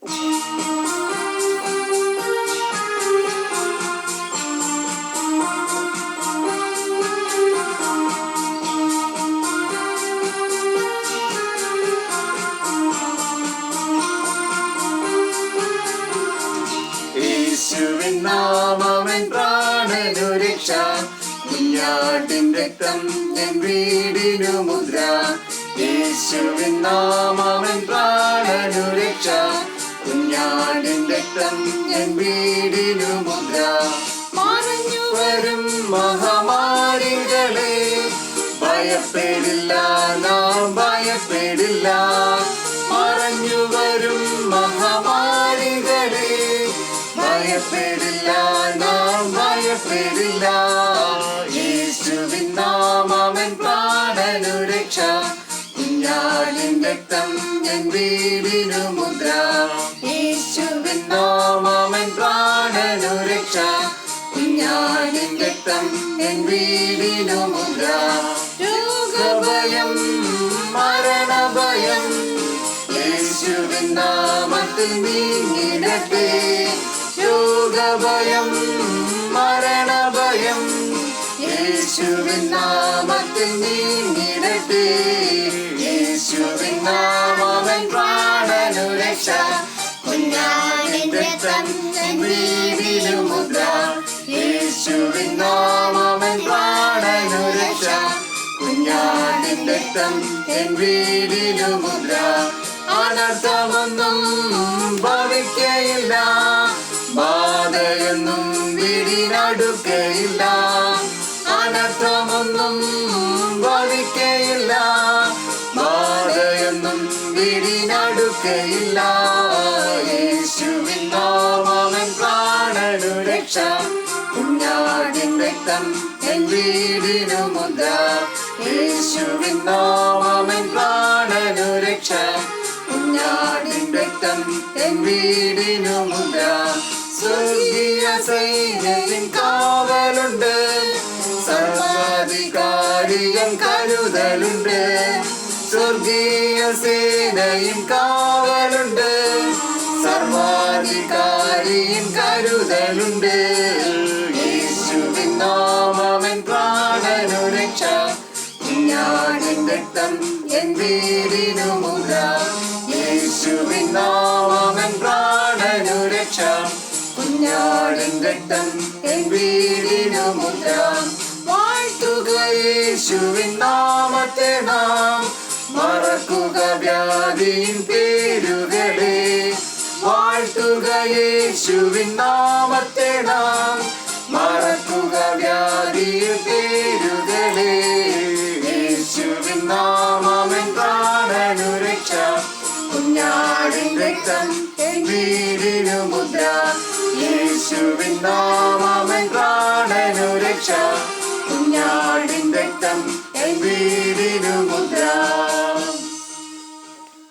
യേശുവിൻ നാമമെൻ പ്രാണനു രക്ഷ, കുഞ്ഞാട്ടിൻ രക്തം എൻ വീടിനു മുദ്ര. യേശുവിൻ നാമമെൻ പ്രാണനു രക്ഷ, കുഞ്ഞാട്ടിൻ രക്തം എൻ വീടിനു മുദ്ര. മറഞ്ഞു വരും മഹാമാരികളെ ഭയപ്പെടില്ല, നാം ഭയപ്പെടില്ല. മറഞ്ഞു വരും മഹാമാരികളെ ഭയപ്പെടില്ല, നാം ഭയപ്പെടില്ല. യേശുവിൻ നാമമെൻ പ്രാണനു രക്ഷ, കുഞ്ഞാടിൻ രക്തം എൻ വീടിനു മുദ്ര. യേശുവിൻ നാമമെൻ പ്രാണനു രക്ഷ, കുഞ്ഞാടിൻ രക്തം എൻ വീടിനു മുദ്ര. രോഗഭയം മരണഭയം യേശുവിൻ നാമത്തിൽ നീങ്ങിടട്ടെ. രോഗഭയം മരണഭയം യേശുവിൻ നാമത്തിൽ നീങ്ങിടട്ടെ. യേശുവിൻ നാമമെൻ പ്രാണനു രക്ഷ, കുഞ്ഞാടിൻ രക്തം എൻ വീടിനു മുദ്ര. യേശുവിൻ നാമമെൻ പ്രാണനു രക്ഷ, കുഞ്ഞാടിൻ രക്തം എൻ വീടിനു മുദ്ര. അനർത്ഥമൊന്നും ഭവിക്കയില്ല, ബാധയൊന്നും വീടിനടുക്കയില്ല. അനർത്ഥമൊന്നും ഭവിക്കയില്ല, ബാധയൊന്നും വീടിനടുക്കയില്ല. യേശുവിൻ നാമമെൻ പ്രാണനു രക്ഷ, കുഞ്ഞാടിൻ രക്തം എൻ വീടിനു മുദ്ര. യേശുവിൻ നാമമെൻ പ്രാണനു രക്ഷ, കുഞ്ഞാടിൻ രക്തം എൻ വീടിനു മുദ്ര. സ്വർഗീയ സൈന്യത്തിൻ കാവലുണ്ട്, സർവാധികാരിയും കരുതലുണ്ട്. സ്വർഗീയ സേനയും കാവലുണ്ട്, സർവാധികാരിയും കരുതലുണ്ട്. യേശുവിൻ നാമമെൻ പ്രാണനു രക്ഷ, കുഞ്ഞാടിൻ രക്തം എൻ വീടിനു മുദ്ര. യേശുവിൻ നാമമെൻ പ്രാണനു രക്ഷ, കുഞ്ഞാടിൻ രക്തം എൻ വീടിനു മുദ്ര. വാഴ്ത്തുക യേശുവിൻ നാമത്തെ നാം, മറക്കുക വ്യാധിയിൻ പേരുകളെ. വാഴ്ത്തുക യേശുവിൻ നാമത്തെ നാം, മറക്കുക വ്യാധിയിൻ പേരുകളെ. യേശുവിൻ നാമമെൻ പ്രാണനു രക്ഷ, കുഞ്ഞാടിൻ രക്തം എൻ വീടിനു മുദ്ര. യേശുവിൻ നാമമെൻ പ്രാണനു രക്ഷ, കുഞ്ഞാടിൻ രക്തം എൻ വീടിനു മുദ്ര.